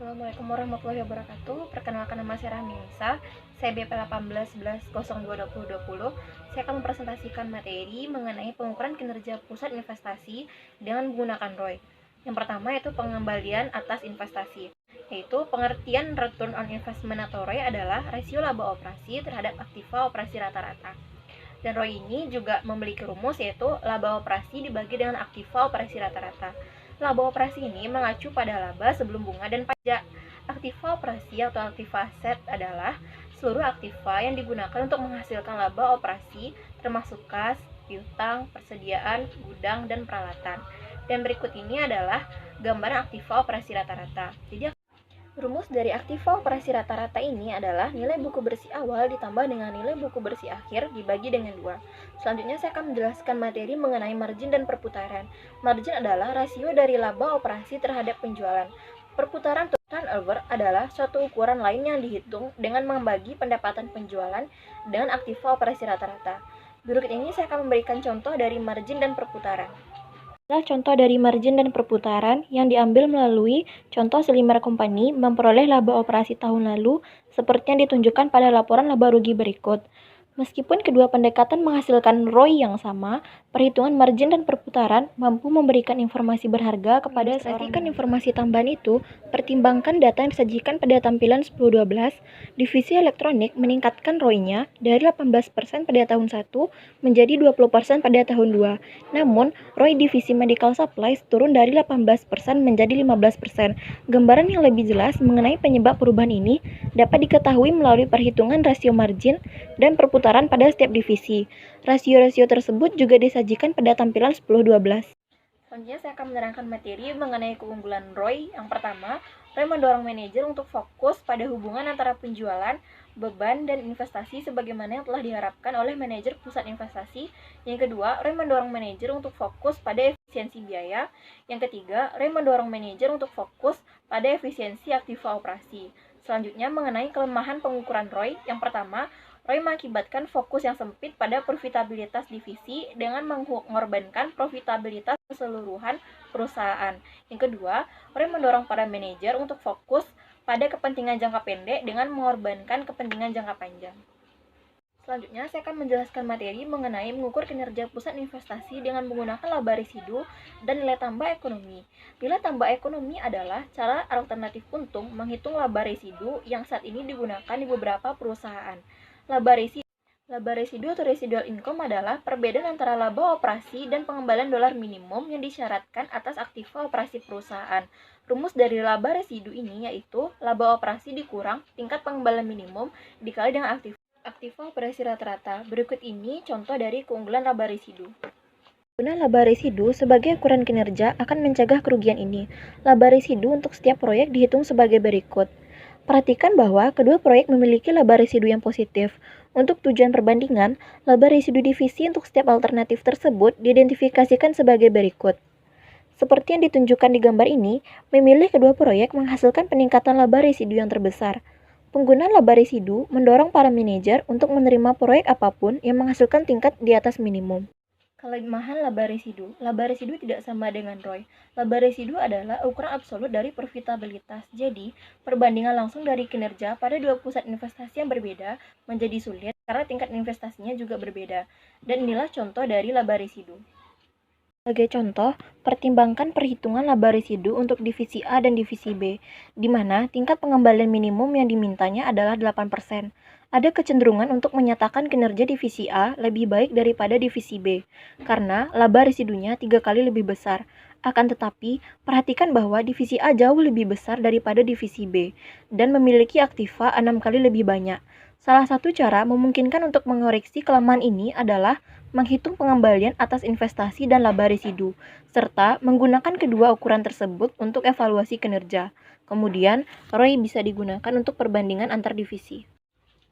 Assalamualaikum warahmatullahi wabarakatuh. Perkenalkan, nama saya Rahmi Nisa. Saya BP 1811022020. Saya akan mempresentasikan materi mengenai pengukuran kinerja pusat investasi dengan menggunakan ROI. Yang pertama yaitu pengembalian atas investasi, yaitu pengertian return on investment atau ROI adalah rasio laba operasi terhadap aktiva operasi rata-rata. Dan ROI ini juga memiliki rumus yaitu laba operasi dibagi dengan aktiva operasi rata-rata. Laba operasi ini mengacu pada laba sebelum bunga dan pajak. Aktiva operasi atau aktiva aset adalah seluruh aktiva yang digunakan untuk menghasilkan laba operasi, termasuk kas, piutang, persediaan, gudang, dan peralatan. Dan berikut ini adalah gambaran aktiva operasi rata-rata. Jadi rumus dari aktiva operasi rata-rata ini adalah nilai buku bersih awal ditambah dengan nilai buku bersih akhir dibagi dengan 2. Selanjutnya saya akan menjelaskan materi mengenai margin dan perputaran. Margin adalah rasio dari laba operasi terhadap penjualan. Perputaran atau turnover adalah suatu ukuran lain yang dihitung dengan membagi pendapatan penjualan dengan aktiva operasi rata-rata. Berikut ini saya akan memberikan contoh dari margin dan perputaran. Contoh dari margin dan perputaran yang diambil melalui contoh Slimer Company memperoleh laba operasi tahun lalu seperti yang ditunjukkan pada laporan laba rugi berikut. Meskipun kedua pendekatan menghasilkan ROI yang sama, perhitungan margin dan perputaran mampu memberikan informasi berharga kepada seorang. Informasi tambahan itu, pertimbangkan data yang disajikan pada tampilan 10-12, divisi elektronik meningkatkan ROI-nya dari 18% pada tahun 1 menjadi 20% pada tahun 2. Namun, ROI divisi medical supplies turun dari 18% menjadi 15%. Gambaran yang lebih jelas mengenai penyebab perubahan ini dapat diketahui melalui perhitungan rasio margin dan perputaran pada setiap divisi. Rasio-rasio tersebut juga disajikan pada tampilan 10-12. Selanjutnya saya akan menerangkan materi mengenai keunggulan ROI. Yang pertama, ROI mendorong manajer untuk fokus pada hubungan antara penjualan, beban, dan investasi sebagaimana yang telah diharapkan oleh manajer pusat investasi. Yang kedua, ROI mendorong manajer untuk fokus pada efisiensi biaya. Yang ketiga, ROI mendorong manajer untuk fokus pada efisiensi aktiva operasi. Selanjutnya mengenai kelemahan pengukuran ROI. Yang pertama, ROI mengakibatkan fokus yang sempit pada profitabilitas divisi dengan mengorbankan profitabilitas keseluruhan perusahaan. Yang kedua, ROI mendorong para manajer untuk fokus pada kepentingan jangka pendek dengan mengorbankan kepentingan jangka panjang. Selanjutnya, saya akan menjelaskan materi mengenai mengukur kinerja pusat investasi dengan menggunakan laba residu dan nilai tambah ekonomi. Nilai tambah ekonomi adalah cara alternatif untung menghitung laba residu yang saat ini digunakan di beberapa perusahaan. Laba residu atau residual income adalah perbedaan antara laba operasi dan pengembalian dolar minimum yang disyaratkan atas aktiva operasi perusahaan. Rumus dari laba residu ini yaitu laba operasi dikurang tingkat pengembalian minimum dikali dengan aktiva operasi rata-rata. Berikut ini contoh dari keunggulan laba residu. Guna laba residu sebagai ukuran kinerja akan mencegah kerugian ini. Laba residu untuk setiap proyek dihitung sebagai berikut. Perhatikan bahwa kedua proyek memiliki laba residu yang positif. Untuk tujuan perbandingan, laba residu divisi untuk setiap alternatif tersebut diidentifikasikan sebagai berikut. Seperti yang ditunjukkan di gambar ini, memilih kedua proyek menghasilkan peningkatan laba residu yang terbesar. Penggunaan laba residu mendorong para manajer untuk menerima proyek apapun yang menghasilkan tingkat di atas minimum. Kelemahan laba residu. Laba residu tidak sama dengan ROI. Laba residu adalah ukuran absolut dari profitabilitas. Jadi, perbandingan langsung dari kinerja pada dua pusat investasi yang berbeda menjadi sulit karena tingkat investasinya juga berbeda. Dan inilah contoh dari laba residu. Sebagai contoh, pertimbangkan perhitungan laba residu untuk divisi A dan divisi B, di mana tingkat pengembalian minimum yang dimintanya adalah 8%. Ada kecenderungan untuk menyatakan kinerja divisi A lebih baik daripada divisi B, karena laba residunya 3 kali lebih besar. Akan tetapi, perhatikan bahwa divisi A jauh lebih besar daripada divisi B, dan memiliki aktiva 6 kali lebih banyak. Salah satu cara memungkinkan untuk mengoreksi kelemahan ini adalah menghitung pengembalian atas investasi dan laba residu, serta menggunakan kedua ukuran tersebut untuk evaluasi kinerja. Kemudian, ROI bisa digunakan untuk perbandingan antar divisi.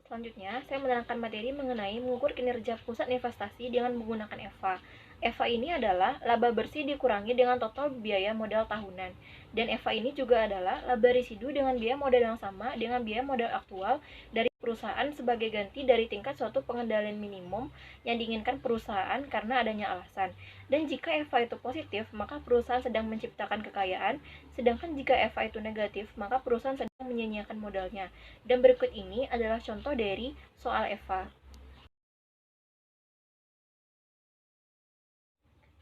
Selanjutnya, saya menerangkan materi mengenai mengukur kinerja pusat investasi dengan menggunakan EVA. EVA ini adalah laba bersih dikurangi dengan total biaya modal tahunan. Dan EVA ini juga adalah laba residu dengan biaya modal yang sama dengan biaya modal aktual dari perusahaan sebagai ganti dari tingkat suatu pengendalian minimum yang diinginkan perusahaan karena adanya alasan. Dan jika EVA itu positif, maka perusahaan sedang menciptakan kekayaan, sedangkan jika EVA itu negatif, maka perusahaan sedang menyia-nyiakan modalnya. Dan berikut ini adalah contoh dari soal EVA.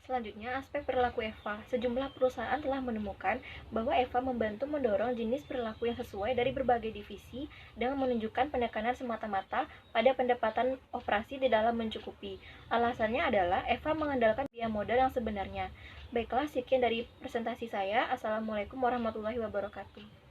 Selanjutnya, aspek perilaku EVA. Sejumlah perusahaan telah menemukan bahwa EVA membantu mendorong jenis perilaku yang sesuai dari berbagai divisi dengan menunjukkan penekanan semata-mata pada pendapatan operasi di dalam mencukupi. Alasannya adalah EVA mengandalkan biaya modal yang sebenarnya. Baiklah, sekian dari presentasi saya. Assalamualaikum warahmatullahi wabarakatuh.